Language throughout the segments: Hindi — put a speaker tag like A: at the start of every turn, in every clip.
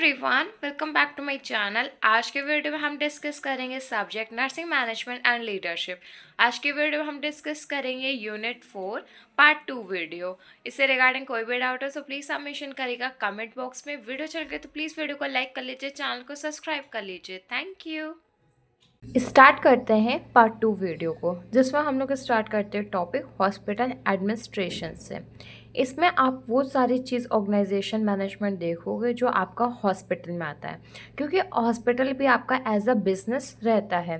A: Everyone, welcome back to my channel. आज के वीडियो में हम डिस्कस करेंगे subject nursing management and leadership. आज के वीडियो में हम डिस्कस करेंगे यूनिट 4 पार्ट 2 वीडियो। इससे रिगार्डिंग कोई भी डाउट हो तो प्लीज़ सबमिशन करिएगा कमेंट बॉक्स में। वीडियो चल गए तो प्लीज़ वीडियो को लाइक कर लीजिए, चैनल को सब्सक्राइब कर लीजिए। Thank you. स्टार्ट करते हैं पार्ट 2 वीडियो को, जिसमें हम लोग स्टार्ट करते हैं टॉपिक हॉस्पिटल एडमिनिस्ट्रेशन से। इसमें आप वो सारी चीज़ ऑर्गेनाइजेशन मैनेजमेंट देखोगे जो आपका हॉस्पिटल में आता है, क्योंकि हॉस्पिटल भी आपका एज अ बिजनेस रहता है।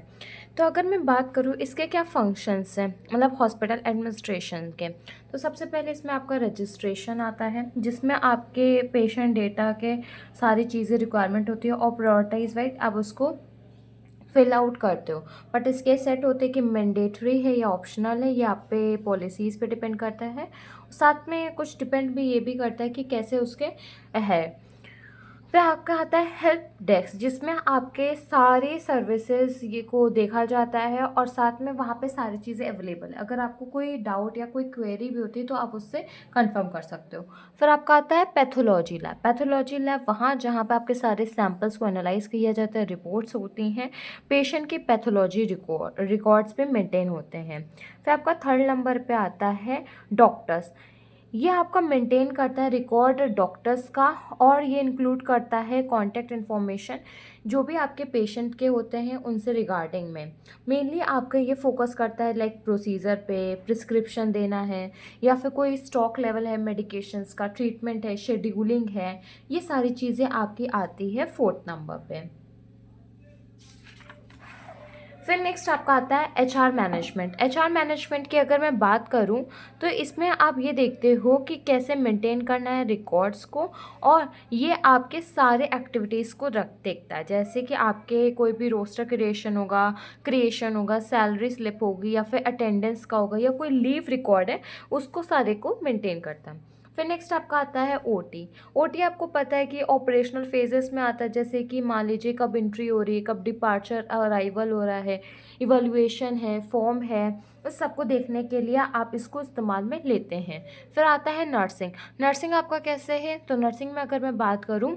A: तो अगर मैं बात करूँ इसके क्या फंक्शंस हैं, मतलब हॉस्पिटल एडमिनिस्ट्रेशन के, तो सबसे पहले इसमें आपका रजिस्ट्रेशन आता है, जिसमें आपके पेशेंट डेटा के सारी चीज़ें रिक्वायरमेंट होती है और प्रायोरिटाइज वाइज आप उसको फिल आउट करते हो। बट इसके सेट होते हैं कि मैंडेटरी है या ऑप्शनल है, ये आप पे पॉलिसीज़ पे डिपेंड करता है। साथ में कुछ डिपेंड भी ये भी करता है कि कैसे उसके है। फिर आपका आता है हेल्प डेस्क, जिसमें आपके सारे सर्विसेज ये को देखा जाता है और साथ में वहाँ पे सारी चीज़ें अवेलेबल है। अगर आपको कोई डाउट या कोई क्वेरी भी होती है तो आप उससे कंफर्म कर सकते हो। फिर आपका आता है पैथोलॉजी लैब। पैथोलॉजी लैब वहाँ जहाँ पे आपके सारे सैंपल्स को एनालाइज किया जाता है, रिपोर्ट्स होती हैं, पेशेंट की पैथोलॉजी रिकॉर्ड्स पे मेंटेन होते हैं। फिर आपका थर्ड नंबर पे आता है डॉक्टर्स। ये आपका मेंटेन करता है रिकॉर्ड डॉक्टर्स का, और ये इंक्लूड करता है कॉन्टैक्ट इन्फॉर्मेशन जो भी आपके पेशेंट के होते हैं उनसे रिगार्डिंग में। मेनली आपका ये फोकस करता है लाइक प्रोसीजर पे, प्रिस्क्रिप्शन देना है या फिर कोई स्टॉक लेवल है मेडिकेशंस का, ट्रीटमेंट है, शेड्यूलिंग है, ये सारी चीज़ें आपकी आती है फोर्थ नंबर पे। फिर नेक्स्ट आपका आता है एचआर मैनेजमेंट। एचआर मैनेजमेंट की अगर मैं बात करूं तो इसमें आप ये देखते हो कि कैसे मेंटेन करना है रिकॉर्ड्स को, और ये आपके सारे एक्टिविटीज़ को देखता है। जैसे कि आपके कोई भी रोस्टर क्रिएशन होगा, सैलरी स्लिप होगी या फिर अटेंडेंस का होगा या कोई लीव रिकॉर्ड है, उसको सारे को मेंटेन करता है। फिर नेक्स्ट आपका आता है ओटी। ओटी आपको पता है कि ऑपरेशनल फेजेस में आता है, जैसे कि मान लीजिए कब एंट्री हो रही है, कब डिपार्चर अराइवल हो रहा है, इवैल्यूएशन है, फॉर्म है, उस सबको देखने के लिए आप इसको इस्तेमाल में लेते हैं। फिर आता है नर्सिंग। नर्सिंग आपका कैसे है, तो नर्सिंग में अगर मैं बात करूँ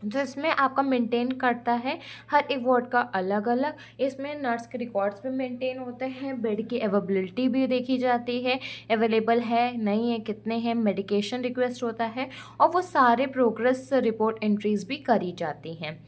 A: तो इसमें आपका मेंटेन करता है हर एक वार्ड का अलग अलग। इसमें नर्स के रिकॉर्ड्स भी मेंटेन होते हैं, बेड की अवेलेबिलिटी भी देखी जाती है, अवेलेबल है नहीं है, कितने हैं, मेडिकेशन रिक्वेस्ट होता है, और वो सारे प्रोग्रेस रिपोर्ट एंट्रीज भी करी जाती हैं।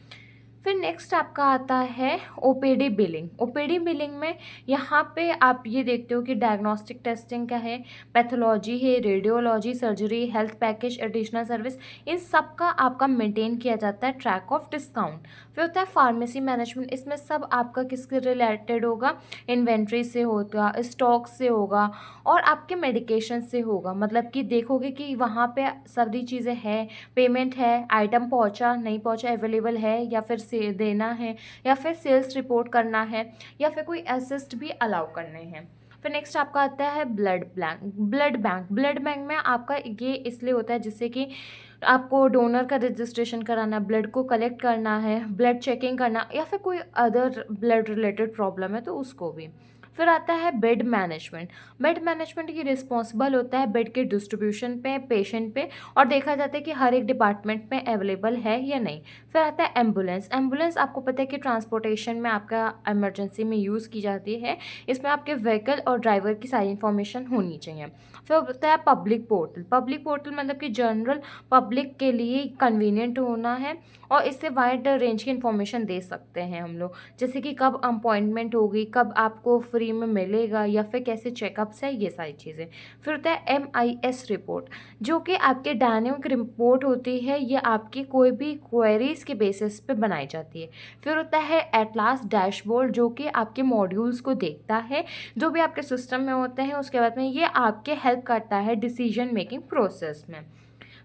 A: फिर नेक्स्ट आपका आता है ओपीडी बिलिंग। ओपीडी बिलिंग में यहाँ पे आप ये देखते हो कि डायग्नोस्टिक टेस्टिंग का है, पैथोलॉजी है, radiology, surgery, health package, additional service, इन सब का आपका मेंटेन किया जाता है ट्रैक ऑफ डिस्काउंट। फिर होता है फार्मेसी मैनेजमेंट। इसमें सब आपका किसके रिलेटेड होगा, इन्वेंट्री से होगा, स्टॉक से होगा और आपके मेडिकेशन से होगा। मतलब कि देखोगे कि वहाँ पे सारी चीज़ें हैं, पेमेंट है, आइटम पहुँचा नहीं पहुँचा, अवेलेबल है या फिर से देना है, या फिर सेल्स रिपोर्ट करना है, या फिर कोई असिस्ट भी अलाउ करने हैं। फिर नेक्स्ट आपका आता है ब्लड बैंक में आपका ये इसलिए होता है जिससे कि आपको डोनर का रजिस्ट्रेशन कराना, ब्लड को कलेक्ट करना है, ब्लड चेकिंग करना, या फिर कोई अदर ब्लड रिलेटेड प्रॉब्लम है तो उसको भी। फिर आता है बेड मैनेजमेंट। बेड मैनेजमेंट की रिस्पॉन्सिबल होता है बेड के डिस्ट्रीब्यूशन पे, पेशेंट पे, और देखा जाता है कि हर एक डिपार्टमेंट में अवेलेबल है या नहीं। फिर आता है एम्बुलेंस। एम्बुलेंस आपको पता है कि ट्रांसपोर्टेशन में आपका इमरजेंसी में यूज़ की जाती है। इसमें आपके व्हीकल और ड्राइवर की सारी इन्फॉर्मेशन होनी चाहिए। फिर होता है पब्लिक पोर्टल। पब्लिक पोर्टल मतलब कि जनरल पब्लिक के लिए कन्वीनियंट होना है, और इससे वाइड रेंज की इन्फॉर्मेशन दे सकते हैं हम लोग, जैसे कि कब अपॉइंटमेंट होगी, कब आपको फ्री में मिलेगा, या फिर कैसे चेकअप्स है, ये सारी चीज़ें। फिर होता है MIS रिपोर्ट, जो कि आपके डायनेमिक रिपोर्ट होती है, ये आपकी कोई भी क्वेरीज के बेसिस पे बनाई जाती है। फिर होता है एटलास डैशबोर्ड, जो कि आपके मॉड्यूल्स को देखता है, जो भी आपके सिस्टम में होते हैं, उसके बाद में ये आपके हेल्प करता है डिसीजन मेकिंग प्रोसेस में।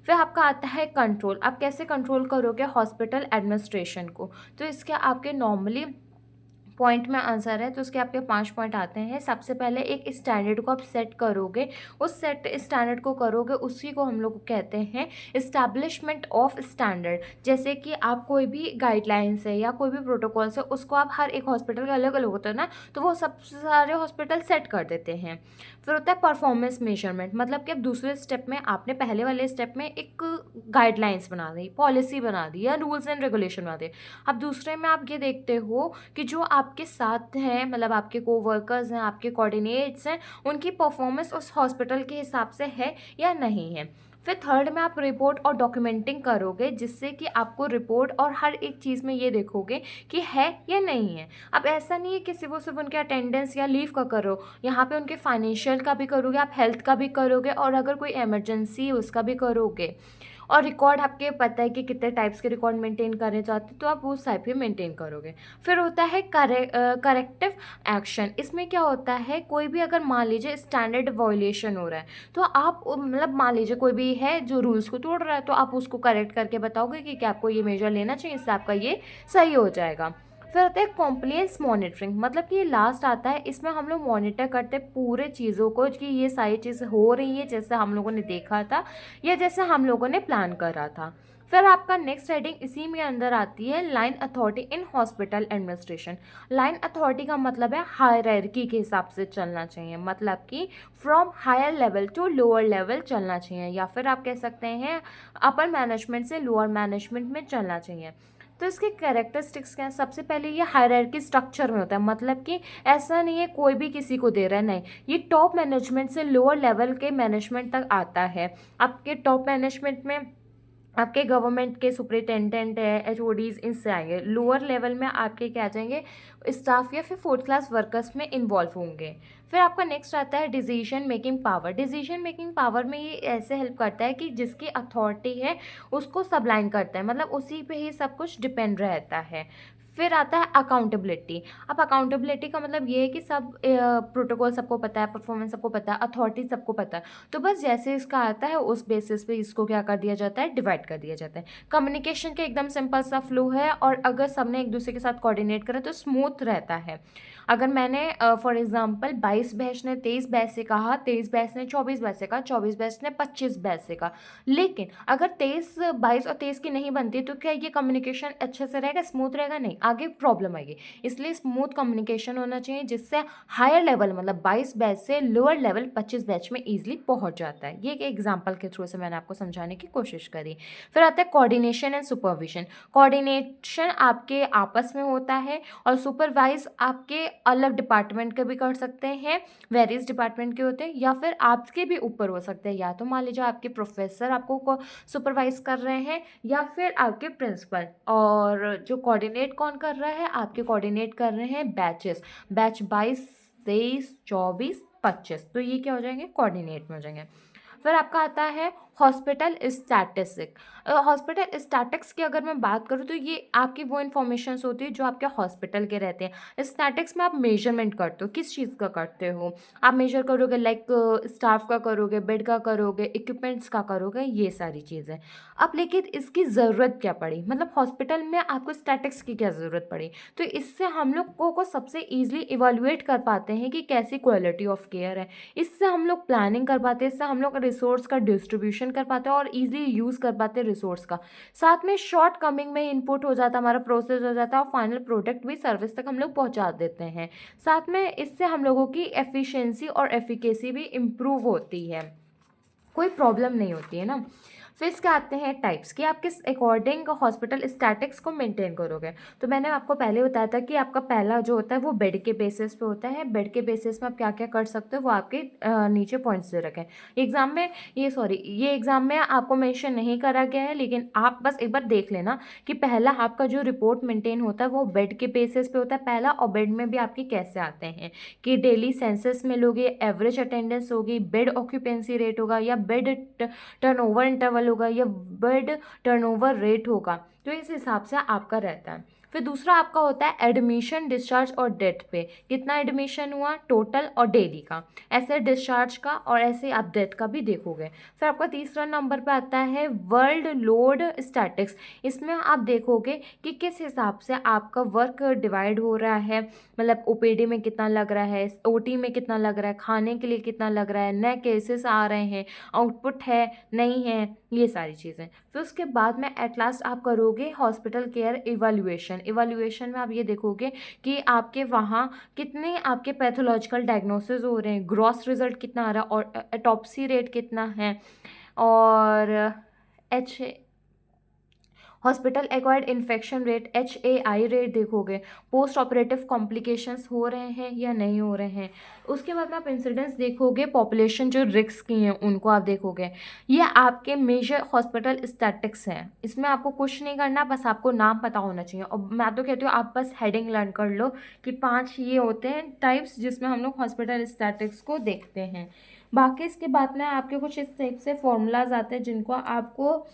A: फिर आपका आता है कंट्रोल। आप कैसे कंट्रोल करोगे हॉस्पिटल एडमिनिस्ट्रेशन को, तो इसके आपके नॉर्मली पॉइंट में आंसर है तो उसके आपके 5 पॉइंट आते हैं। सबसे पहले एक स्टैंडर्ड को आप सेट करोगे, उस सेट स्टैंडर्ड को करोगे, उसी को हम लोग कहते हैं इस्टेब्लिशमेंट ऑफ स्टैंडर्ड। जैसे कि आप कोई भी गाइडलाइंस है या कोई भी प्रोटोकॉल्स है, उसको आप हर एक हॉस्पिटल का अलग अलग होता है ना, तो वो सब सारे हॉस्पिटल सेट कर देते हैं। फिर होता है परफॉर्मेंस मेजरमेंट, मतलब कि अब दूसरे स्टेप में आपने पहले वाले स्टेप में एक गाइडलाइंस बना दी, पॉलिसी बना दी या रूल्स एंड रेगुलेशन बना दिए। अब दूसरे में आप ये देखते हो कि जो आपके साथ हैं, मतलब आपके को वर्कर्स हैं, आपके कोऑर्डिनेट्स हैं, उनकी परफॉर्मेंस उस हॉस्पिटल के हिसाब से है या नहीं है। फिर थर्ड में आप रिपोर्ट और डॉक्यूमेंटिंग करोगे, जिससे कि आपको रिपोर्ट और हर एक चीज़ में ये देखोगे कि है या नहीं है। अब ऐसा नहीं है कि सिर्फ उनके अटेंडेंस या लीव का करो, यहाँ पे उनके फाइनेंशियल का भी करोगे, आप हेल्थ का भी करोगे, और अगर कोई इमरजेंसी है उसका भी करोगे। और रिकॉर्ड आपके पता है कि कितने टाइप्स के रिकॉर्ड मेंटेन करने चाहते हो, तो आप उस टाइप के मेंटेन करोगे। फिर होता है करेक्टिव एक्शन। इसमें क्या होता है, कोई भी अगर मान लीजिए स्टैंडर्ड वायलेशन हो रहा है, तो आप मतलब मान लीजिए कोई भी है जो रूल्स को तोड़ रहा है, तो आप उसको करेक्ट करके बताओगे कि क्या आपको ये मेजर लेना चाहिए, इससे आपका ये सही हो जाएगा। फिर आता है कॉम्प्लियंस मॉनिटरिंग, मतलब कि ये लास्ट आता है, इसमें हम लोग मॉनिटर करते हैं पूरे चीज़ों को कि ये सारी चीज़ हो रही है जैसे हम लोगों ने देखा था या जैसे हम लोगों ने प्लान करा था। फिर आपका नेक्स्ट हेडिंग इसी में अंदर आती है line authority in hospital administration. Line authority का मतलब है हायरार्की के हिसाब से चलना चाहिए, मतलब कि from higher level to lower level चलना चाहिए, या फिर आप कह सकते हैं अपर मैनेजमेंट से लोअर मैनेजमेंट में चलना चाहिए। तो इसके कैरेक्टरिस्टिक्स क्या है, सबसे पहले ये हायरार्की स्ट्रक्चर में होता है, मतलब कि ऐसा नहीं है कोई भी किसी को दे रहा है, नहीं, ये टॉप मैनेजमेंट से लोअर लेवल के मैनेजमेंट तक आता है। आपके टॉप मैनेजमेंट में आपके गवर्नमेंट के सुपरिटेंडेंट है, एचओडीज, इनसे आएंगे। लोअर लेवल में आपके क्या आ जाएंगे, स्टाफ या फिर फोर्थ क्लास वर्कर्स में इन्वॉल्व होंगे। फिर आपका नेक्स्ट आता है decision making power. Decision making power में ये ऐसे हेल्प करता है कि जिसकी अथॉरिटी है उसको सबलाइन करता है, मतलब उसी पे ही सब कुछ डिपेंड रहता है। फिर आता है अकाउंटेबिलिटी। अब अकाउंटेबिलिटी का मतलब ये है कि सब प्रोटोकॉल सबको पता है, परफॉर्मेंस सबको पता है, अथॉरिटी सबको पता है, तो बस जैसे इसका आता है उस बेसिस पे इसको क्या कर दिया जाता है, डिवाइड कर दिया जाता है। कम्युनिकेशन का एकदम सिंपल सा फ्लो है, और अगर सबने एक दूसरे के साथ कोऑर्डिनेट करा तो स्मूथ रहता है। अगर मैंने फॉर एग्जांपल 22 बैच ने 23 बैच से कहा, 23 बैच ने 24 बैच से कहा, 24 बैच ने 25 बैच से कहा, लेकिन अगर 23 22 और 23 की नहीं बनती तो क्या ये कम्युनिकेशन अच्छे से रहेगा, स्मूथ रहेगा? नहीं, आगे प्रॉब्लम आएगी। इसलिए स्मूथ कम्युनिकेशन होना चाहिए, जिससे हायर लेवल मतलब 22 बैच से लोअर लेवल 25 बैच में ईजिली पहुंच जाता है। ये एक एग्जाम्पल के थ्रू से मैंने आपको समझाने की कोशिश करी। फिर आता है कोऑर्डिनेशन एंड सुपरविजन। कोऑर्डिनेशन आपके आपस में होता है, और सुपरवाइज आपके अलग डिपार्टमेंट के भी कर सकते हैं, वेरियस डिपार्टमेंट के होते हैं, या फिर आपके भी ऊपर हो सकते हैं, या तो मान लीजिए आपके प्रोफेसर आपको सुपरवाइज कर रहे हैं, या फिर आपके प्रिंसिपल। और जो कोऑर्डिनेट कौन कर रहा है, आपके कोऑर्डिनेट कर रहे हैं बैचेस, बैच 22 23 24 25, तो ये क्या हो जाएंगे, कोऑर्डिनेट में हो जाएंगे। फिर आपका आता है हॉस्पिटल स्टैटिस्टिक। हॉस्पिटल स्टैटिक्स की अगर मैं बात करूँ तो ये आपकी वो इन्फॉर्मेशन होती है जो आपके हॉस्पिटल के रहते हैं। स्टैटिक्स में आप मेजरमेंट करते हो, किस चीज़ का करते हो, आप मेजर करोगे लाइक स्टाफ का करोगे, बेड का करोगे, इक्विपमेंट्स का करोगे, ये सारी चीज़ें। अब लेकिन इसकी ज़रूरत क्या पड़ी, मतलब हॉस्पिटल में आपको स्टैटिक्स की क्या ज़रूरत पड़ी, तो इससे हम लोग को सबसे ईजिली इवेल्युएट कर पाते हैं कि कैसी क्वालिटी ऑफ केयर है। इससे हम लोग प्लानिंग कर पाते हैं, इससे हम लोग रिसोर्स का डिस्ट्रीब्यूशन कर पाते हैं और इजीली यूज़ कर पाते हैं रिसोर्स का। साथ में शॉर्ट कमिंग में इनपुट हो जाता है, हमारा प्रोसेस हो जाता है, और फाइनल प्रोडक्ट भी सर्विस तक हम लोग पहुंचा देते हैं। साथ में इससे हम लोगों की एफिशिएंसी और एफिकेसी भी इम्प्रूव होती है, कोई प्रॉब्लम नहीं होती है ना। फिर इसके आते हैं टाइप्स कि आप किस अकॉर्डिंग हॉस्पिटल स्टैटिक्स को मेंटेन करोगे। तो मैंने आपको पहले बताया था कि आपका पहला जो होता है वो बेड के बेसिस पे होता है। बेड के बेसिस में आप क्या क्या कर सकते हो वो आपके नीचे पॉइंट्स दे रखे हैं। एग्जाम में ये एग्जाम में आपको मेंशन नहीं करा गया है, लेकिन आप बस एक बार देख लेना कि पहला आपका जो रिपोर्ट मेंटेन होता है वो बेड के बेसिस पे होता है पहला, और बेड में भी आपके कैसे आते हैं कि डेली सेंसस में लोगे, एवरेज अटेंडेंस होगी, बेड ऑक्यूपेंसी रेट होगा, या बेड टर्नओवर इंटरवल होगा, या बेड टर्नओवर रेट होगा, तो इस हिसाब से आपका रहता है। फिर दूसरा आपका होता है एडमिशन, डिस्चार्ज और डेथ पे, कितना एडमिशन हुआ टोटल और डेली का, ऐसे डिस्चार्ज का और ऐसे आप डेथ का भी देखोगे। फिर आपका तीसरा नंबर पे आता है वर्ल्ड लोड स्टैटिक्स, इसमें आप देखोगे कि किस हिसाब से आपका वर्क डिवाइड हो रहा है, मतलब ओपीडी में कितना लग रहा है, ओटी में कितना लग रहा है, खाने के लिए कितना लग रहा है, नए केसेस आ रहे हैं, आउटपुट है नहीं है, ये सारी चीज़ें। फिर उसके बाद में एट लास्ट आप करोगे हॉस्पिटल केयर इवैल्यूएशन। इवैल्यूएशन में आप ये देखोगे कि आपके वहाँ कितने आपके पैथोलॉजिकल डायग्नोसिस हो रहे हैं, ग्रॉस रिजल्ट कितना आ रहा है और ऑटोप्सी रेट कितना है, और H hospital acquired infection rate HAI rate देखोगे, पोस्ट ऑपरेटिव कॉम्प्लिकेशंस हो रहे हैं या नहीं हो रहे हैं। उसके बाद में आप इंसिडेंट्स देखोगे, पॉपुलेशन जो रिस्क की हैं उनको आप देखोगे। ये आपके मेजर हॉस्पिटल स्टैटिक्स हैं, इसमें आपको कुछ नहीं करना, बस आपको नाम पता होना चाहिए। और मैं तो कहती हूँ आप बस हेडिंग लर्न कर लो कि 5 ये होते हैं टाइप्स जिसमें हम लोग हॉस्पिटल स्टैटिक्स को देखते हैं। बाकी इसके बाद में आपके कुछ इस टाइप से फॉर्मूलाज आते हैं जिनको आपको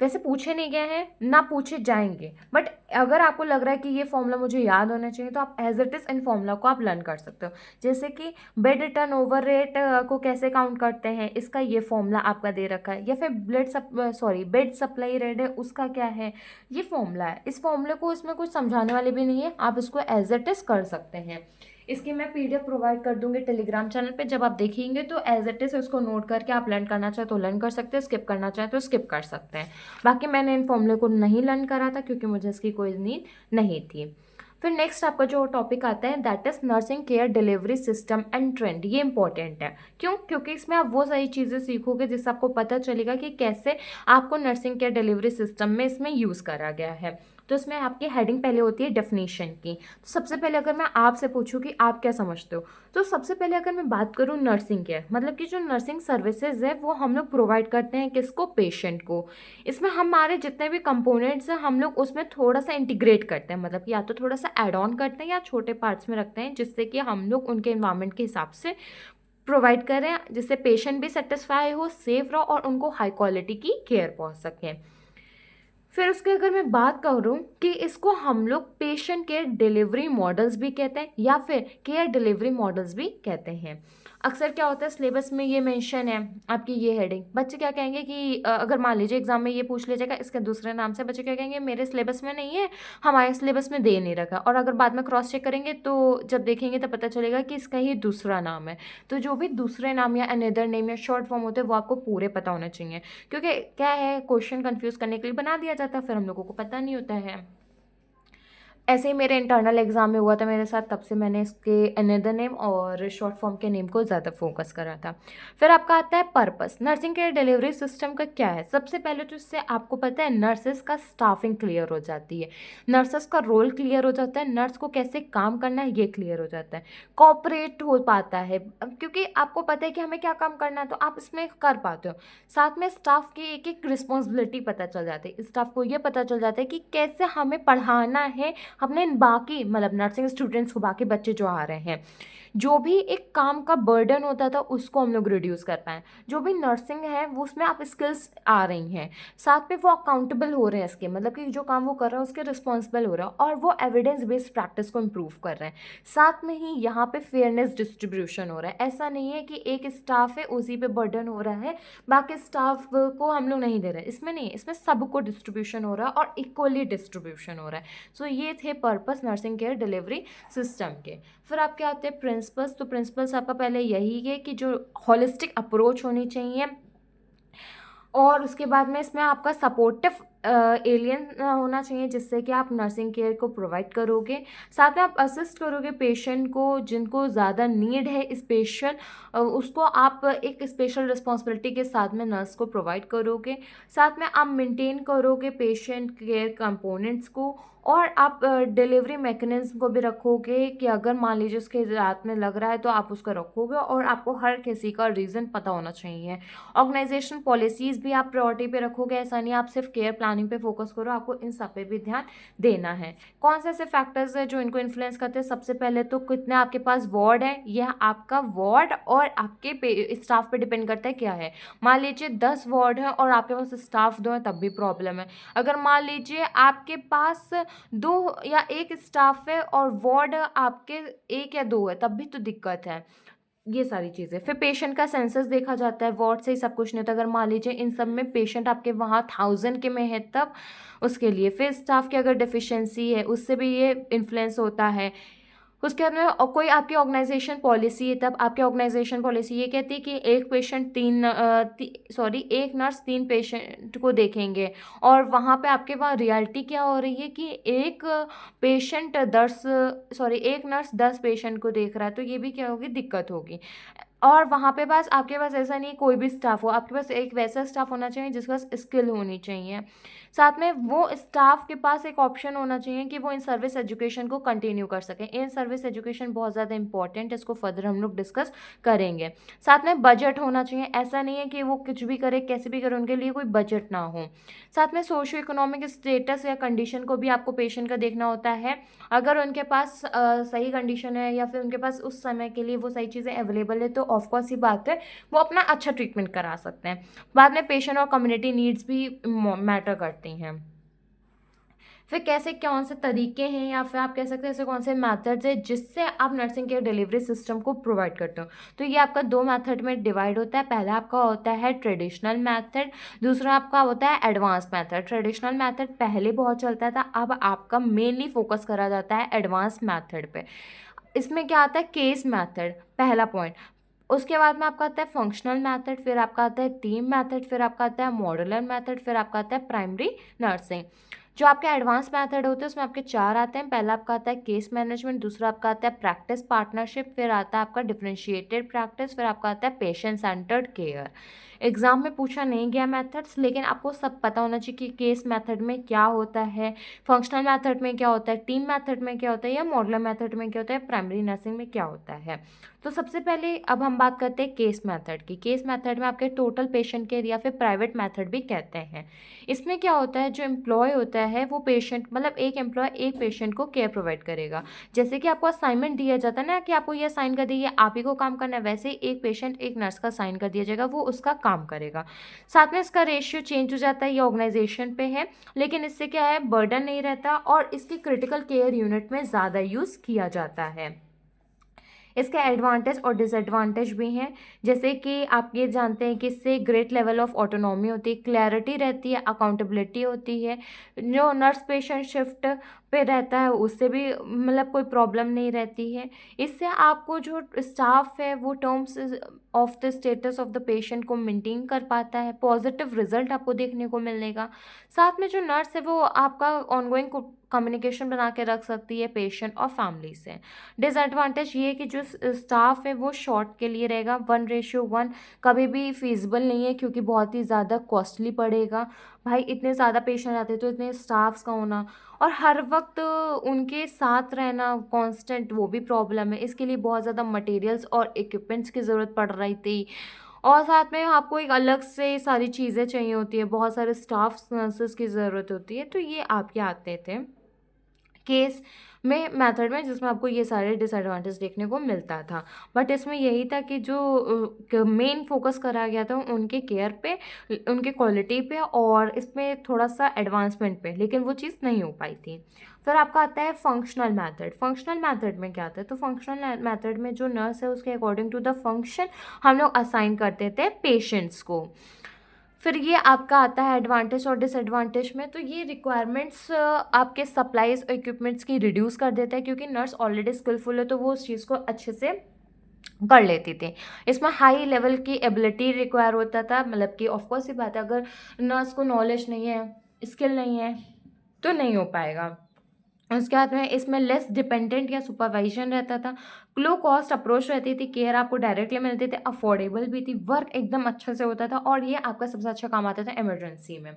A: वैसे पूछे नहीं गए हैं ना पूछे जाएंगे, बट अगर आपको लग रहा है कि ये फॉर्मूला मुझे याद होना चाहिए तो आप as it is in formula को आप लर्न कर सकते हो। जैसे कि बेड टर्नओवर रेट को कैसे काउंट करते हैं, इसका ये फॉर्मूला आपका दे रखा है, या फिर बेड सप्लाई रेट है उसका क्या है, ये फॉर्मूला है। इस फॉर्मूले को इसमें कुछ समझाने वाले भी नहीं है, आप इसको एज इट इज़ कर सकते हैं। इसकी मैं PDF प्रोवाइड कर दूंगी टेलीग्राम चैनल पे, जब आप देखेंगे तो एज इट इज़ उसको नोट करके आप लर्न करना चाहे तो लर्न कर सकते हैं, स्किप करना चाहे तो स्किप कर सकते हैं। बाकी मैंने इन फॉर्मूले को नहीं लर्न करा था क्योंकि मुझे इसकी कोई नीड नहीं थी। फिर नेक्स्ट आपका जो टॉपिक आता है that is nursing care delivery system and trend. ये इंपॉर्टेंट है, क्यों? क्योंकि इसमें आप वो सारी चीज़ें सीखोगे जिससे आपको पता चलेगा कि कैसे आपको नर्सिंग केयर डिलीवरी सिस्टम में इसमें यूज़ करा गया है। तो इसमें आपकी हेडिंग पहले होती है डेफिनेशन की। तो सबसे पहले अगर मैं आपसे पूछूं कि आप क्या समझते हो, तो सबसे पहले अगर मैं बात करूं नर्सिंग केयर, मतलब कि जो नर्सिंग सर्विसेज है वो हम लोग प्रोवाइड करते हैं किसको? पेशेंट को। इसमें हमारे जितने भी कंपोनेंट्स हैं हम लोग उसमें थोड़ा सा इंटीग्रेट करते हैं, मतलब कि या तो थोड़ा सा एड ऑन करते हैं या छोटे पार्ट्स में रखते हैं, जिससे कि हम लोग उनके इन्वायरमेंट के हिसाब से प्रोवाइड करें, जिससे पेशेंट भी सेटिस्फाई हो, सेफ रहो और उनको हाई क्वालिटी की केयर पहुंच सके। फिर उसके अगर मैं बात करूँ कि इसको हम लोग पेशेंट केयर डिलीवरी मॉडल्स भी कहते हैं या फिर केयर डिलीवरी मॉडल्स भी कहते हैं। अक्सर क्या होता है सिलेबस में ये मेंशन है आपकी ये हेडिंग, बच्चे क्या कहेंगे कि अगर मान लीजिए एग्जाम में ये पूछ लीजिएगा इसके दूसरे नाम से, बच्चे क्या कहेंगे मेरे सिलेबस में नहीं है, हमारे सिलेबस में दे नहीं रखा, और अगर बाद में क्रॉस चेक करेंगे तो जब देखेंगे तो पता चलेगा कि इसका ही दूसरा नाम है। तो जो भी दूसरे नाम या अनदर नेम या शॉर्ट फॉर्म होते हैं वो आपको पूरे पता होने चाहिए, क्योंकि क्या है क्वेश्चन कंफ्यूज करने के लिए बना दिया जाता है, फिर हम लोगों को पता नहीं होता है। ऐसे ही मेरे इंटरनल एग्जाम में हुआ था मेरे साथ, तब से मैंने इसके अनदर नेम और शॉर्ट फॉर्म के नेम को ज़्यादा फोकस करा था। फिर आपका आता है purpose. Nursing care delivery system का क्या है? सबसे पहले तो इससे आपको पता है नर्सेस का स्टाफिंग क्लियर हो जाती है, नर्सेस का रोल क्लियर हो जाता है, नर्स को कैसे काम करना है ये क्लियर हो जाता है, कॉपरेट हो पाता है क्योंकि आपको पता है कि हमें क्या काम करना है तो आप इसमें कर पाते हो। साथ में स्टाफ की एक एक रिस्पॉन्सिबिलिटी पता चल जाती है, स्टाफ को ये पता चल जाता है कि कैसे हमें पढ़ाना है अपने बाकी मतलब नर्सिंग स्टूडेंट्स को, बाकी बच्चे जो आ रहे हैं, जो भी एक काम का बर्डन होता था उसको हम लोग रिड्यूस कर पाएँ। जो भी नर्सिंग है वो उसमें आप स्किल्स आ रही हैं, साथ में वो अकाउंटेबल हो रहे हैं इसके, मतलब कि जो काम वो कर रहा है उसके रिस्पॉन्सिबल हो रहा है और वो एविडेंस बेस्ड प्रैक्टिस को इम्प्रूव कर रहे हैं। साथ में ही यहाँ पे फेयरनेस डिस्ट्रीब्यूशन हो रहा है, ऐसा नहीं है कि एक स्टाफ है उसी पे बर्डन हो रहा है बाकी स्टाफ को हम लोग नहीं दे रहे, इसमें नहीं, इसमें सबको डिस्ट्रीब्यूशन हो रहा है और इक्वली डिस्ट्रीब्यूशन हो रहा है। सो ये थे purpose nursing care delivery system के। फिर आपके आते हैं प्रिंसिपल्स। तो प्रिंसिपल्स आपका पहले यही है कि जो होलिस्टिक अप्रोच होनी चाहिए, और उसके बाद में इसमें आपका सपोर्टिव एलियन होना चाहिए जिससे कि आप नर्सिंग केयर को प्रोवाइड करोगे। साथ में आप असिस्ट करोगे पेशेंट को जिनको ज़्यादा नीड है स्पेशल, उसको आप एक स्पेशल रिस्पॉन्सिबिलिटी के साथ में नर्स को प्रोवाइड करोगे। साथ में आप मेंटेन करोगे पेशेंट केयर कंपोनेंट्स को, और आप डिलीवरी मैकेनिज्म को भी रखोगे कि अगर मान लीजिए उसके रात में लग रहा है तो आप उसको रखोगे, और आपको हर किसी का रीज़न पता होना चाहिए। ऑर्गेनाइजेशन पॉलिसीज़ भी आप प्रायोरिटी पे रखोगे, ऐसा नहीं आप सिर्फ केयर प्लानिंग पे फोकस करो, आपको इन सब पे भी ध्यान देना है। कौन से ऐसे फैक्टर्स हैं जो इनको इन्फ्लुएंस करते हैं? सबसे पहले तो कितने आपके पास वार्ड है, यह आपका वार्ड और आपके स्टाफ पे डिपेंड करता है क्या है। मान लीजिए 10 वार्ड है और आपके पास स्टाफ 2 है तब भी प्रॉब्लम है। अगर मान लीजिए आपके पास 2 या 1 स्टाफ है और वार्ड आपके 1 या 2 है, तब भी तो दिक्कत है। ये सारी चीज़ें। फिर पेशेंट का सेंसस देखा जाता है, वार्ड से ही सब कुछ नहीं होता। अगर मान लीजिए इन सब में पेशेंट आपके वहाँ 1000 के में है तब उसके लिए। फिर स्टाफ की अगर डेफिशिएंसी है उससे भी ये इन्फ्लुएंस होता है। उसके बाद में कोई आपकी ऑर्गेनाइजेशन पॉलिसी है, तब आपकी ऑर्गेनाइजेशन पॉलिसी ये कहती है कि एक पेशेंट 1 नर्स 3 पेशेंट को देखेंगे, और वहाँ पे आपके वहाँ रियलिटी क्या हो रही है कि एक नर्स 10 पेशेंट को देख रहा है, तो ये भी क्या होगी, दिक्कत होगी। और वहाँ पे बस आपके पास ऐसा नहीं कोई भी स्टाफ हो, आपके पास एक वैसा स्टाफ होना चाहिए जिसके पास स्किल होनी चाहिए। साथ में वो स्टाफ के पास एक ऑप्शन होना चाहिए कि वो इन सर्विस एजुकेशन को कंटिन्यू कर सकें। इन सर्विस एजुकेशन बहुत ज़्यादा इंपॉर्टेंट है, इसको फर्दर हम लोग डिस्कस करेंगे। साथ में बजट होना चाहिए, ऐसा नहीं है कि वो कुछ भी करे कैसे भी करे, उनके लिए कोई बजट ना हो। साथ में सोशो इकोनॉमिक स्टेटस या कंडीशन को भी आपको पेशेंट का देखना होता है। अगर उनके पास सही कंडीशन है या फिर उनके पास उस समय के लिए वो सही चीज़ें अवेलेबल है, तो ऑफकोर्स ही बात है वो अपना अच्छा ट्रीटमेंट करा सकते हैं। बाद में पेशेंट और कम्युनिटी नीड्स भी मैटर करती हैं। फिर कैसे कौन से तरीके हैं या फिर आप कह सकते हैं ऐसे कौन से मेथड्स हैं जिससे आप नर्सिंग केयर डिलीवरी सिस्टम को प्रोवाइड करते हो। तो ये आपका 2 मेथड में डिवाइड होता है। पहला आपका होता है ट्रेडिशनल मेथड, दूसरा आपका होता है एडवांस मेथड। ट्रेडिशनल मेथड पहले बहुत चलता था, अब आपका मेनली फोकस करा जाता है एडवांस मेथड पे। इसमें क्या आता है, केस मेथड पहला पॉइंट। उसके बाद में आपका आता है फंक्शनल मेथड, फिर आपका आता है टीम मेथड, फिर आपका आता है मॉड्यूलर मेथड, फिर आपका आता है प्राइमरी नर्सिंग। जो आपके एडवांस मेथड होते हैं उसमें आपके 4 आते हैं। पहला आपका आता है केस मैनेजमेंट, दूसरा आपका आता है प्रैक्टिस पार्टनरशिप, फिर आता है आपका डिफरेंशिएटेड प्रैक्टिस, फिर आपका आता है पेशेंट सेंटर्ड केयर। एग्जाम में पूछा नहीं गया मेथड्स, लेकिन आपको सब पता होना चाहिए कि केस मेथड में क्या होता है, फंक्शनल मेथड में क्या होता है, टीम मेथड में क्या होता है, या मॉडुलर मेथड में क्या होता है, प्राइमरी नर्सिंग में क्या होता है। तो सबसे पहले अब हम बात करते हैं केस मेथड की। केस मेथड में आपके टोटल पेशेंट केयर या फिर प्राइवेट मेथड भी कहते हैं। इसमें क्या होता है, जो एम्प्लॉय होता है वो पेशेंट मतलब एक एम्प्लॉय एक पेशेंट को केयर प्रोवाइड करेगा। जैसे कि आपको असाइनमेंट दिया जाता है ना कि आपको ये असाइन कर दिया, आप ही को काम करना है, वैसे ही एक पेशेंट एक नर्स का असाइन कर दिया जाएगा, वो उसका काम करेगा। साथ में इसका रेशियो चेंज हो जाता है, ये ऑर्गेनाइजेशन पे है, लेकिन इससे क्या है, बर्डन नहीं रहता और इसके क्रिटिकल केयर यूनिट में ज़्यादा यूज़ किया जाता है। इसके एडवांटेज और डिसएडवांटेज भी हैं, जैसे कि आप ये जानते हैं कि इससे ग्रेट लेवल ऑफ ऑटोनॉमी होती है, क्लैरिटी रहती है, अकाउंटेबिलिटी होती है। जो नर्स पेशेंट शिफ्ट पे रहता है उससे भी मतलब कोई प्रॉब्लम नहीं रहती है। इससे आपको जो स्टाफ है वो terms of the status of the patient को मेंटेन कर पाता है, पॉजिटिव रिजल्ट आपको देखने को मिलेगा। साथ में जो नर्स है वो आपका ऑनगोइंग कम्युनिकेशन बना के रख सकती है पेशेंट और फैमिली से। डिसएडवांटेज ये है कि जो स्टाफ है वो शॉर्ट के लिए रहेगा, 1:1 कभी भी फिजिबल नहीं है क्योंकि बहुत ही ज़्यादा कॉस्टली पड़ेगा। भाई इतने ज़्यादा पेशेंट आते हैं तो इतने स्टाफ्स का होना और हर वक्त उनके साथ रहना कांस्टेंट, वो भी प्रॉब्लम है। इसके लिए बहुत ज़्यादा मटेरियल्स और इक्विपमेंट्स की ज़रूरत पड़ रही थी, और साथ में आपको एक अलग से सारी चीज़ें चाहिए होती है, बहुत सारे स्टाफ नर्सेस की ज़रूरत होती है। तो ये आपके आते थे केस में मेथड में, जिसमें आपको ये सारे डिसएडवांटेज देखने को मिलता था। बट इसमें यही था कि जो मेन फोकस करा गया था उनके केयर पे, उनके क्वालिटी पे, और इसमें थोड़ा सा एडवांसमेंट पे, लेकिन वो चीज़ नहीं हो पाई थी। फिर आपका आता है फंक्शनल मेथड। फंक्शनल मेथड में क्या आता है, तो फंक्शनल मेथड में जो नर्स है उसके अकॉर्डिंग टू द फंक्शन हम लोग असाइन करते थे पेशेंट्स को। फिर ये आपका आता है एडवांटेज और डिसएडवांटेज में। तो ये रिक्वायरमेंट्स आपके सप्लाईज और इक्विपमेंट्स की रिड्यूस कर देता है, क्योंकि नर्स ऑलरेडी स्किलफुल है तो वो उस चीज़ को अच्छे से कर लेती थी। इसमें हाई लेवल की एबिलिटी रिक्वायर होता था, मतलब कि ऑफकोर्स ही बात है, अगर नर्स को नॉलेज नहीं है, स्किल नहीं है, तो नहीं हो पाएगा। उसके बाद में इसमें लेस डिपेंडेंट या सुपरवाइजन रहता था, लो कॉस्ट अप्रोच रहती थी, केयर आपको डायरेक्टली मिलती थी, अफोर्डेबल भी थी, वर्क एकदम अच्छे से होता था, और ये आपका सबसे अच्छा काम आता था इमरजेंसी में।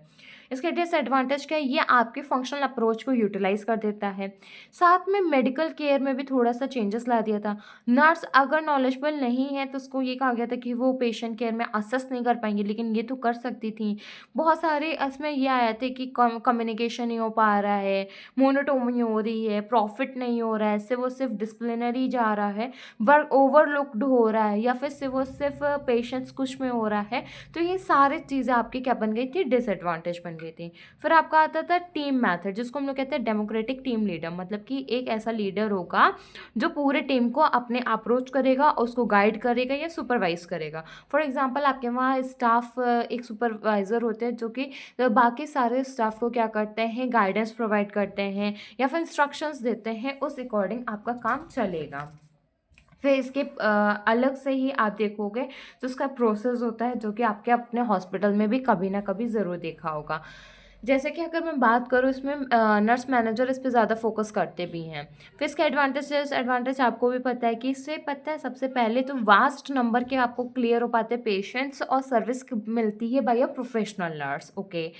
A: इसके डिसएडवांटेज क्या है, ये आपके फंक्शनल अप्रोच को यूटिलाइज कर देता है। साथ में मेडिकल केयर में भी थोड़ा सा चेंजेस ला दिया था। नर्स अगर नॉलेजेबल नहीं है तो उसको ये कहा गया था कि वो पेशेंट केयर में असिस्ट नहीं कर पाएंगे, लेकिन ये तो कर सकती थी। बहुत सारे इसमें ये आए थे कि कम्युनिकेशन नहीं हो पा रहा है, मोनोटोनी हो रही है, प्रॉफिट नहीं हो रहा है, सिर्फ वो सिर्फ डिसिप्लिनरी जा रहा है, वर्क ओवरलुक्ड हो रहा है, या फिर सिर्फ पेशेंट्स कुछ में हो रहा है। तो ये सारी चीज़ें आपकी क्या बन गई थी, डिसएडवांटेज बन बन गई थी। फिर आपका आता था टीम मेथड, जिसको हम लोग कहते हैं डेमोक्रेटिक टीम लीडर, मतलब कि एक ऐसा लीडर होगा जो पूरे टीम को अपने अप्रोच करेगा, उसको गाइड करेगा या सुपरवाइज करेगा। फॉर एग्जांपल आपके वहाँ स्टाफ, एक सुपरवाइज़र होते हैं जो कि बाकी सारे स्टाफ को क्या करते हैं, गाइडेंस प्रोवाइड करते हैं या फिर इंस्ट्रक्शंस देते हैं, उस अकॉर्डिंग आपका काम चलेगा। फिर इसके अलग से ही आप देखोगे तो उसका प्रोसेस होता है, जो कि आपके अपने हॉस्पिटल में भी कभी ना कभी ज़रूर देखा होगा। जैसे कि अगर मैं बात करूँ, इसमें नर्स मैनेजर इस पे ज़्यादा फोकस करते भी हैं। फिर इसके एडवांटेज डिसएडवांटेज आपको भी पता है कि इससे पता है, सबसे पहले तो वास्ट नंबर के आपको क्लियर हो पाते हैं पेशेंट्स, और सर्विस मिलती है by a professional nurse. Okay,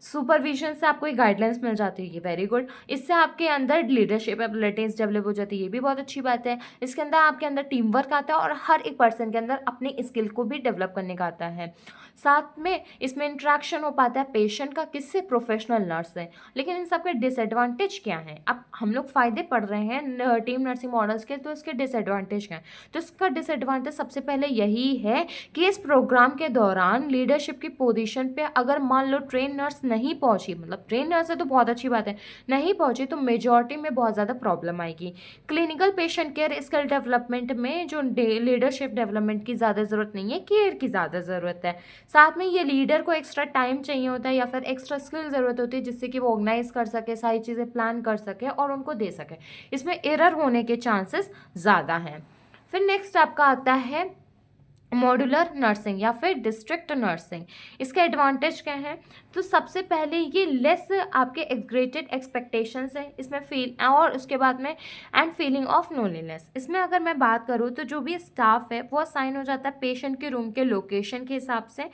A: supervision से आपको एक गाइडलाइंस मिल जाती है, वेरी गुड। इससे आपके अंदर लीडरशिप एबिलिटीज़ डेवलप हो जाती है, ये भी बहुत अच्छी बात है। इसके अंदर आपके अंदर टीम वर्क आता है और हर एक पर्सन के अंदर अपनी स्किल को भी डेवलप करने का आता है। साथ में इसमें इंट्रैक्शन हो पाता है पेशेंट का, किससे, प्रोफेशनल नर्स से। लेकिन इन सब के डिसएडवांटेज क्या हैं? अब हम लोग फ़ायदे पढ़ रहे हैं टीम नर्सिंग मॉडल्स के, तो इसके डिसएडवांटेज क्या हैं? तो इसका डिसएडवांटेज सबसे पहले यही है कि इस प्रोग्राम के दौरान लीडरशिप की पोजीशन पे अगर मान लो ट्रेन नर्स नहीं पहुंची, मतलब ट्रेन नर्स है तो बहुत अच्छी बात है, नहीं पहुंची तो मेजॉरिटी में बहुत ज़्यादा प्रॉब्लम आएगी। Clinical patient care skill development में जो लीडरशिप डेवलपमेंट की ज़्यादा ज़रूरत नहीं है, केयर की ज़्यादा ज़रूरत है। साथ में ये लीडर को एक्स्ट्रा टाइम चाहिए होता है या फिर एक्स्ट्रा स्किल ज़रूरत होती है, जिससे कि वो ऑर्गेनाइज कर सके, सारी चीज़ें प्लान कर सके और उनको दे सके। इसमें एरर होने के चांसेस ज़्यादा हैं। फिर नेक्स्ट आपका आता है मॉड्यूलर नर्सिंग या फिर डिस्ट्रिक्ट नर्सिंग। इसके एडवांटेज क्या हैं? तो सबसे पहले ये लेस आपके एग्रेटेड एक्सपेक्टेशंस है इसमें फील, और उसके बाद में एंड फीलिंग ऑफ लोनलीनेस। इसमें अगर मैं बात करूँ तो जो भी स्टाफ है वो असाइन हो जाता है पेशेंट के रूम के लोकेशन के हिसाब से,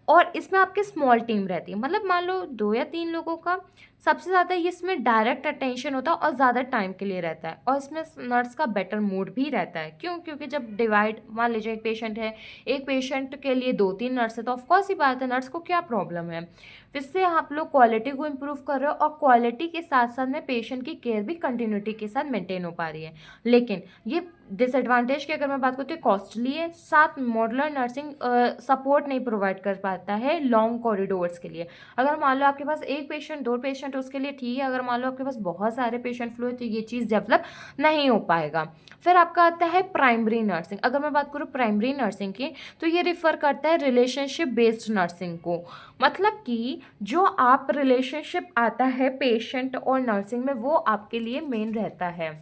A: और इसमें आपकी स्मॉल टीम रहती है, मतलब मान लो 2 या 3 लोगों का। सबसे ज़्यादा ये इसमें डायरेक्ट अटेंशन होता है और ज़्यादा टाइम के लिए रहता है, और इसमें नर्स का बेटर मूड भी रहता है। क्यों? क्योंकि जब डिवाइड, मान लीजिए एक पेशेंट है, एक पेशेंट के लिए 2-3 नर्स है, तो ऑफकोर्स ही बात है नर्स को क्या प्रॉब्लम है। इससे आप लोग क्वालिटी को इम्प्रूव कर रहे हो, और क्वालिटी के साथ साथ में पेशेंट की केयर भी कंटिन्यूटी के साथ मेंटेन हो पा रही है। लेकिन ये डिसएडवांटेज की अगर मैं बात करूँ तो कॉस्टली है, साथ मॉड्यूलर नर्सिंग सपोर्ट नहीं प्रोवाइड कर पाता है लॉन्ग कॉरिडोर्स के लिए। अगर मान लो आपके पास एक पेशेंट, 2 पेशेंट, उसके लिए ठीक है, अगर मान लो आपके पास बहुत सारे पेशेंट फ्लो है तो ये चीज़ डेवलप नहीं हो पाएगा। फिर आपका आता है प्राइमरी नर्सिंग। अगर मैं बात करूँ प्राइमरी नर्सिंग की, तो ये रिफ़र करता है रिलेशनशिप बेस्ड नर्सिंग को, मतलब कि जो आप रिलेशनशिप आता है पेशेंट और नर्सिंग में, वो आपके लिए मेन रहता है।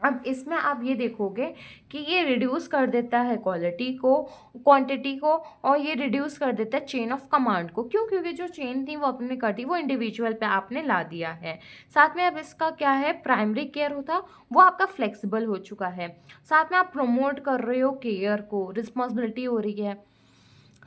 A: अब इसमें आप ये देखोगे कि ये रिड्यूस कर देता है क्वालिटी को, क्वांटिटी को, और ये रिड्यूस कर देता है चेन ऑफ कमांड को। क्यों? क्योंकि जो चेन थी वो अपने कर दी, वो इंडिविजुअल पे आपने ला दिया है। साथ में अब इसका क्या है, प्राइमरी केयर होता वो आपका फ्लेक्सिबल हो चुका है। साथ में आप प्रमोट कर रहे हो केयर को, रिस्पॉन्सिबिलिटी हो रही है।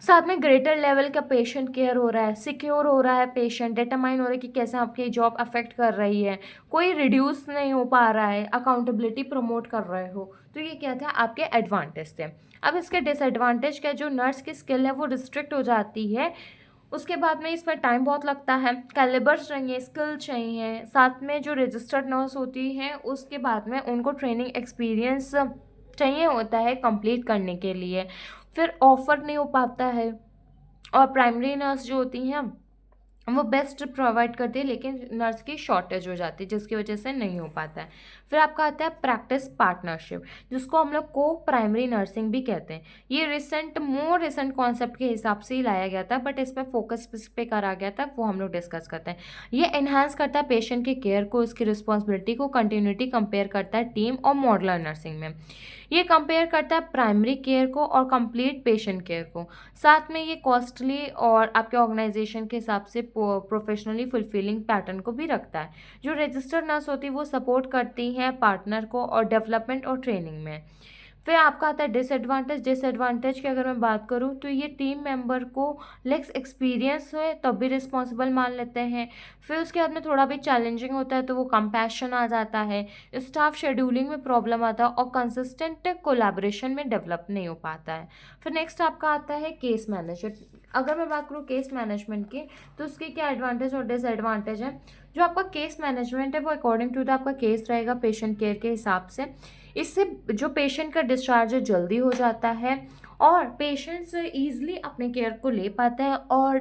A: साथ में ग्रेटर लेवल का पेशेंट केयर हो रहा है, सिक्योर हो रहा है पेशेंट, डिटरमाइन हो रहा है कि कैसे आपकी जॉब अफेक्ट कर रही है, कोई रिड्यूस नहीं हो पा रहा है, अकाउंटेबिलिटी प्रमोट कर रहे हो। तो ये क्या था, आपके एडवांटेज थे। अब इसके डिसएडवांटेज क्या, जो नर्स की स्किल है वो रिस्ट्रिक्ट हो जाती है। उसके बाद में इसमें टाइम बहुत लगता है, कैलिबर्स चाहिए, स्किल चाहिए। साथ में जो रजिस्टर्ड नर्स होती हैं उसके बाद में उनको ट्रेनिंग एक्सपीरियंस चाहिए होता है कंप्लीट करने के लिए, फिर ऑफर नहीं हो पाता है। और प्राइमरी नर्स जो होती हैं वो बेस्ट प्रोवाइड करती है, लेकिन नर्स की शॉर्टेज हो जाती है जिसकी वजह से नहीं हो पाता है। फिर आपका आता है प्रैक्टिस पार्टनरशिप, जिसको हम लोग को प्राइमरी नर्सिंग भी कहते हैं। ये मोर रिसेंट कॉन्सेप्ट के हिसाब से ही लाया गया था, बट इसमें फोकस इस पे करा गया था, वो हम लोग डिस्कस करते हैं। ये एनहांस करता है पेशेंट की केयर को, उसकी रिस्पॉन्सिबिलिटी को, कंटिन्यूटी कंपेयर करता है टीम और मॉडुलर नर्सिंग में। ये कंपेयर करता है प्राइमरी केयर को और कंप्लीट पेशेंट केयर को। साथ में ये कॉस्टली और आपके ऑर्गेनाइजेशन के हिसाब से प्रोफेशनली फुलफिलिंग पैटर्न को भी रखता है। जो रजिस्टर्ड नर्स होती है वो सपोर्ट करती हैं पार्टनर को और डेवलपमेंट और ट्रेनिंग में। फिर आपका आता है डिसएडवांटेज की अगर मैं बात करूँ तो ये टीम मेंबर को लेक्स एक्सपीरियंस है तब भी रिस्पॉन्सिबल मान लेते हैं। फिर उसके बाद में थोड़ा भी चैलेंजिंग होता है तो वो कंपैशन आ जाता है, स्टाफ शेड्यूलिंग में प्रॉब्लम आता है और कंसिस्टेंट कोलैबोरेशन में डेवलप नहीं हो पाता है। फिर नेक्स्ट आपका आता है केस मैनेजमेंट। अगर मैं बात करूँ केस मैनेजमेंट की, तो उसके क्या एडवांटेज और डिसएडवांटेज है। जो आपका केस मैनेजमेंट है वो अकॉर्डिंग टू द आपका केस रहेगा पेशेंट केयर के हिसाब से। इससे जो पेशेंट का डिस्चार्ज है जल्दी हो जाता है और पेशेंट्स ईजिली अपने केयर को ले पाता है और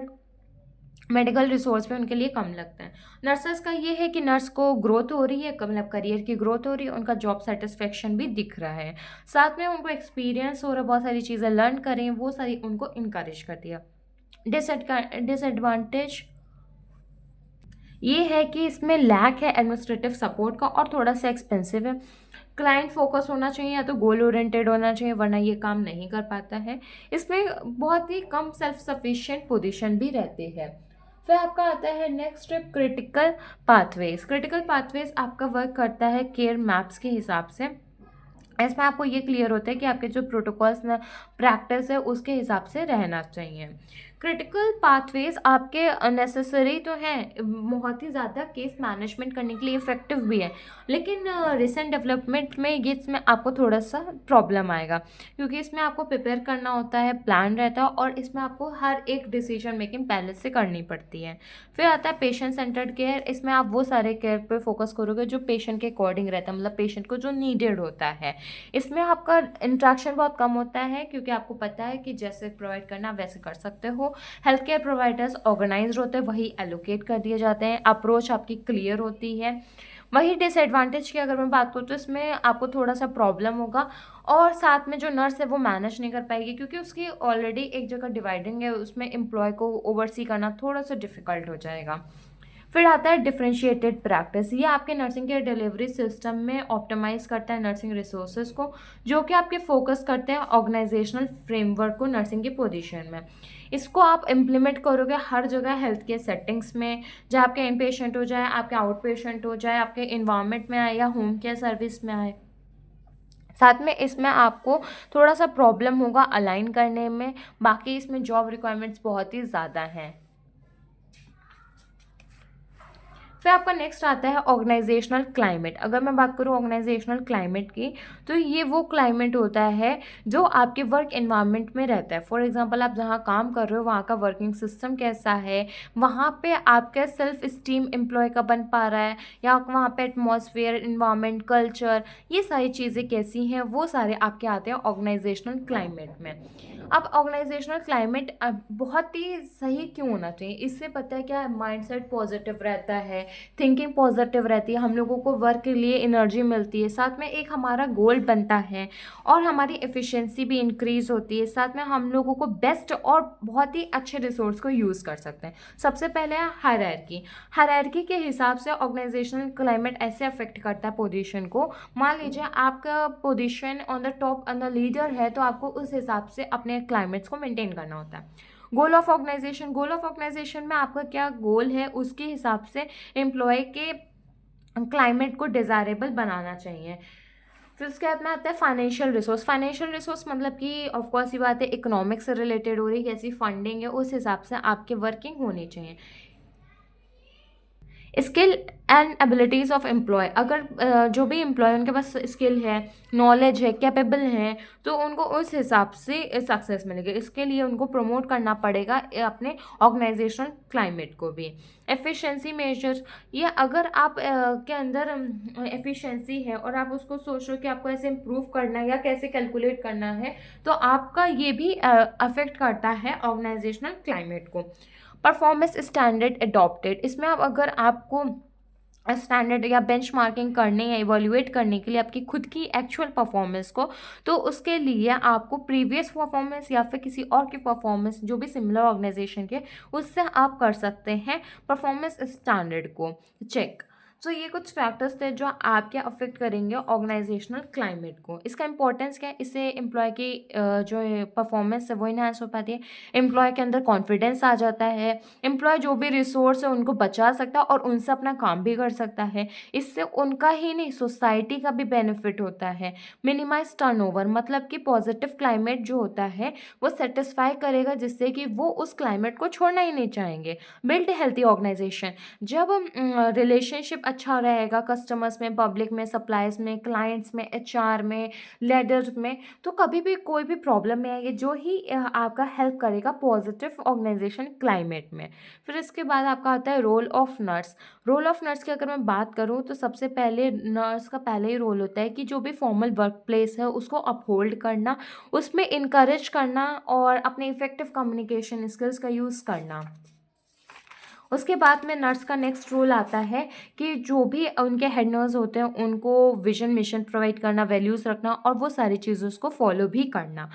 A: मेडिकल रिसोर्स पे उनके लिए कम लगता है। नर्सेस का ये है कि नर्स को ग्रोथ हो रही है, मतलब करियर की ग्रोथ हो रही है, उनका जॉब सेटिस्फेक्शन भी दिख रहा है, साथ में उनको एक्सपीरियंस हो रहा है, बहुत सारी चीज़ें लर्न करें, वो सारी उनको इनकरेज कर दिया। डिसएडवांटेज ये है कि इसमें लैक है एडमिनिस्ट्रेटिव सपोर्ट का और थोड़ा सा एक्सपेंसिव है। क्लाइंट फोकस होना चाहिए या तो गोल ओरिएंटेड होना चाहिए, वरना ये काम नहीं कर पाता है। इसमें बहुत ही कम सेल्फ सफिशिएंट पोजीशन भी रहती है। फिर आपका आता है next critical pathways. Critical pathways आपका वर्क करता है केयर मैप्स के हिसाब से। इसमें आपको ये क्लियर होता है कि आपके जो प्रोटोकॉल्स प्रैक्टिस है उसके हिसाब से रहना चाहिए। क्रिटिकल पाथवेज आपके नेसेसरी तो हैं, बहुत ही ज़्यादा केस मैनेजमेंट करने के लिए इफ़ेक्टिव भी है, लेकिन रिसेंट डेवलपमेंट में ये इसमें आपको थोड़ा सा प्रॉब्लम आएगा, क्योंकि इसमें आपको प्रिपेयर करना होता है, प्लान रहता है, और इसमें आपको हर एक डिसीजन मेकिंग पहले से करनी पड़ती है। फिर आता है पेशेंट सेंटर्ड केयर। इसमें आप वो सारे केयर पे फोकस करोगे जो पेशेंट के अकॉर्डिंग रहता है, मतलब पेशेंट को जो नीडेड होता है। इसमें आपका इंट्रैक्शन बहुत कम होता है, क्योंकि आपको पता है कि जैसे प्रोवाइड करना वैसे कर सकते हो। हेल्थ केयर प्रोवाइडर्स ऑर्गेनाइज होते हैं, वही एलोकेट कर दिए जाते हैं, अप्रोच आपकी क्लियर होती है। वही डिसएडवांटेज की अगर मैं बात करूँ तो इसमें आपको थोड़ा सा प्रॉब्लम होगा, और साथ में जो नर्स है वो मैनेज नहीं कर पाएगी, क्योंकि उसकी ऑलरेडी एक जगह डिवाइडिंग है, उसमें एम्प्लॉय को ओवरसी करना थोड़ा सा डिफिकल्ट हो जाएगा। फिर आता है डिफरेंशिएटेड प्रैक्टिस। ये आपके नर्सिंग के डिलीवरी सिस्टम में ऑप्टिमाइज करता है नर्सिंग रिसोर्सेज को, जो कि आपके फोकस करते हैं ऑर्गेनाइजेशनल फ्रेमवर्क को नर्सिंग की पोजीशन में। इसको आप इम्प्लीमेंट करोगे हर जगह हेल्थ केयर सेटिंग्स में, चाहे आपके इन पेशेंट हो जाए, आपके आउट पेशेंट हो जाए, आपके इन्वायरमेंट में आए या होम केयर सर्विस में आए। साथ में इसमें आपको थोड़ा सा प्रॉब्लम होगा अलाइन करने में, बाकी इसमें जॉब रिक्वायरमेंट्स बहुत ही ज़्यादा हैं। फिर आपका नेक्स्ट आता है ऑर्गेनाइजेशनल क्लाइमेट। अगर मैं बात करूँ ऑर्गेनाइजेशनल क्लाइमेट की, तो ये वो क्लाइमेट होता है जो आपके वर्क एनवायरनमेंट में रहता है। फॉर एग्जांपल आप जहाँ काम कर रहे हो वहाँ का वर्किंग सिस्टम कैसा है, वहाँ पे आपका सेल्फ स्टीम एम्प्लॉय का बन पा रहा है, या वहाँ पे एटमॉस्फेयर, इन्वायरमेंट, कल्चर, ये सारी चीज़ें कैसी हैं, वो सारे आपके आते हैं ऑर्गेनाइजेशनल क्लाइमेट में। अब ऑर्गेनाइजेशनल क्लाइमेट बहुत ही सही क्यों होना चाहिए, इससे पता है क्या, माइंडसेट पॉजिटिव रहता है, थिंकिंग पॉजिटिव रहती है, हम लोगों को वर्क के लिए एनर्जी मिलती है, साथ में एक हमारा गोल बनता है, और हमारी एफिशिएंसी भी इंक्रीज होती है, साथ में हम लोगों को बेस्ट और बहुत ही अच्छे रिसोर्स को यूज़ कर सकते हैं। सबसे पहले है हायरार्की। हायरार्की के हिसाब से ऑर्गेनाइजेशनल क्लाइमेट ऐसे अफेक्ट करता है पोजीशन को। मान लीजिए आपका position on the top on the leader है, तो आपको उस हिसाब से अपने क्लाइमेट्स को मेंटेन करना होता है। Goal of organization, goal of organization में आपका क्या गोल है, उसके हिसाब से एम्प्लॉय के क्लाइमेट को डिज़ायरेबल बनाना चाहिए। फिर उसके बाद में आता है फाइनेंशियल रिसोर्स। फाइनेंशियल रिसोर्स मतलब कि ऑफकोर्स ये बात है इकोनॉमिक्स से रिलेटेड हो रही है, कैसी फंडिंग है उस हिसाब से आपके वर्किंग होनी चाहिए। Skill and abilities of employ. अगर जो भी एम्प्लॉय उनके पास स्किल है, नॉलेज है, कैपेबल हैं, तो उनको उस हिसाब से सक्सेस मिलेगी। इसके लिए उनको प्रमोट करना पड़ेगा अपने ऑर्गेनाइजेशनल क्लाइमेट को भी। एफिशिएंसी मेजर, ये अगर आप के अंदर एफिशिएंसी है और आप उसको सोच रहे हो कि आपको ऐसे इम्प्रूव करना है या कैसे कैलकुलेट करना है, तो आपका ये भी अफेक्ट करता है ऑर्गेनाइजेशनल क्लाइमेट को। परफॉर्मेंस स्टैंडर्ड अडॉप्टेड, इसमें अब अगर आपको स्टैंडर्ड या बेंचमार्किंग करने या इवोल्यूएट करने के लिए आपकी खुद की एक्चुअल परफॉर्मेंस को, तो उसके लिए आपको प्रीवियस परफॉर्मेंस या फिर किसी और की परफॉर्मेंस जो भी सिमिलर ऑर्गेनाइजेशन के, उससे आप कर सकते हैं परफॉर्मेंस स्टैंडर्ड को चेक। तो ये कुछ फैक्टर्स थे जो आपके अफेक्ट करेंगे ऑर्गेनाइजेशनल क्लाइमेट को। इसका इंपॉर्टेंस क्या है, इससे एम्प्लॉय की जो परफॉर्मेंस है वो इनहांस हो पाती है, एम्प्लॉय के अंदर कॉन्फिडेंस आ जाता है, एम्प्लॉय जो भी रिसोर्स है उनको बचा सकता है और उनसे अपना काम भी कर सकता है। इससे उनका ही नहीं, सोसाइटी का भी बेनिफिट होता है। मिनिमाइज टर्नओवर, मतलब कि पॉजिटिव क्लाइमेट जो होता है वो सेटिस्फाई करेगा, जिससे कि वो उस क्लाइमेट को छोड़ना ही नहीं चाहेंगे। बिल्ड हेल्थी ऑर्गेनाइजेशन, जब रिलेशनशिप अच्छा रहेगा कस्टमर्स में, पब्लिक में, सप्लायर्स में, क्लाइंट्स में, एचआर में, लीडर्स में, तो कभी भी कोई भी प्रॉब्लम नहीं आएगी, जो ही आपका हेल्प करेगा पॉजिटिव ऑर्गेनाइजेशन क्लाइमेट में। फिर इसके बाद आपका आता है role of nurse. Role of nurse की अगर मैं बात करूँ तो सबसे पहले नर्स का पहले ही रोल होता है कि जो भी फॉर्मल वर्क प्लेस है उसको अपहोल्ड करना, उसमें इनकरेज करना और अपने इफेक्टिव कम्युनिकेशन स्किल्स का यूज़ करना। उसके बाद में नर्स का नेक्स्ट रोल आता है कि जो भी उनके हेड नर्स होते हैं उनको विजन मिशन प्रोवाइड करना, वैल्यूज़ रखना और वो सारी चीज़ों उसको फॉलो भी करना।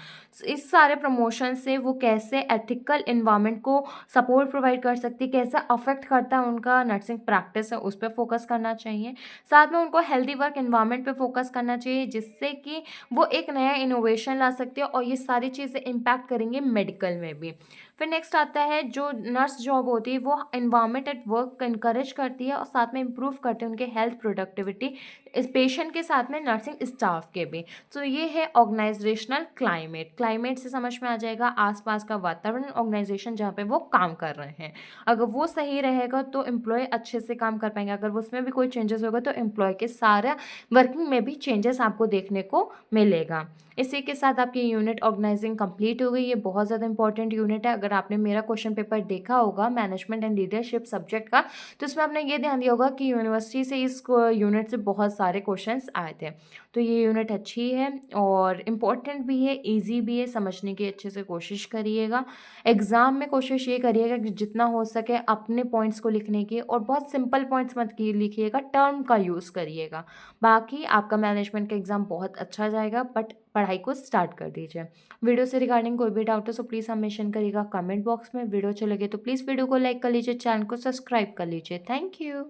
A: इस सारे प्रमोशन से वो कैसे एथिकल इन्वायरमेंट को सपोर्ट प्रोवाइड कर सकती है, कैसे अफेक्ट करता है उनका नर्सिंग प्रैक्टिस है, उस पर फोकस करना चाहिए। साथ में उनको हेल्दी वर्क इन्वायरमेंट पे फोकस करना चाहिए, जिससे कि वो एक नया इनोवेशन ला सकती है और ये सारी चीज़ें इम्पैक्ट करेंगे मेडिकल में भी। फिर नेक्स्ट आता है जो नर्स जॉब होती है वो इन्वायरमेंट एट वर्क इनकरेज करती है और साथ में इम्प्रूव करते हैं उनके हेल्थ प्रोडक्टिविटी इस पेशेंट के साथ में नर्सिंग स्टाफ के भी। तो ये है ऑर्गेनाइजेशनल क्लाइमेट। क्लाइमेट से समझ में आ जाएगा आसपास का वातावरण, ऑर्गेनाइजेशन जहाँ पे वो काम कर रहे हैं। अगर वो सही रहेगा तो एम्प्लॉय अच्छे से काम कर पाएंगे, अगर उसमें भी कोई चेंजेस होगा तो एम्प्लॉय के सारा वर्किंग में भी चेंजेस आपको देखने को मिलेगा। इसी के साथ आपकी यूनिट ऑर्गेनाइजिंग कंप्लीट हो गई। ये बहुत ज़्यादा इंपॉर्टेंट यूनिट है। अगर आपने मेरा क्वेश्चन पेपर देखा होगा मैनेजमेंट एंड लीडरशिप सब्जेक्ट का, तो इसमें आपने ये ध्यान दिया होगा कि यूनिवर्सिटी से इस यूनिट से बहुत सारे क्वेश्चंस आए थे। तो ये यूनिट अच्छी है और इम्पॉर्टेंट भी है, ईजी भी है, समझने की अच्छे से कोशिश करिएगा। एग्ज़ाम में कोशिश ये करिएगा कि जितना हो सके अपने पॉइंट्स को लिखने की, और बहुत सिंपल पॉइंट्स मत लिखिएगा, टर्म का यूज़ करिएगा। बाकी आपका मैनेजमेंट का एग्ज़ाम बहुत अच्छा जाएगा, बट पढ़ाई को स्टार्ट कर दीजिए। वीडियो से रिगार्डिंग कोई भी डाउट हो तो प्लीज़ आप मेंशन करिएगा कमेंट बॉक्स में। वीडियो अच्छी लगे तो प्लीज़ वीडियो को लाइक कर लीजिए, चैनल को सब्सक्राइब कर लीजिए। Thank you.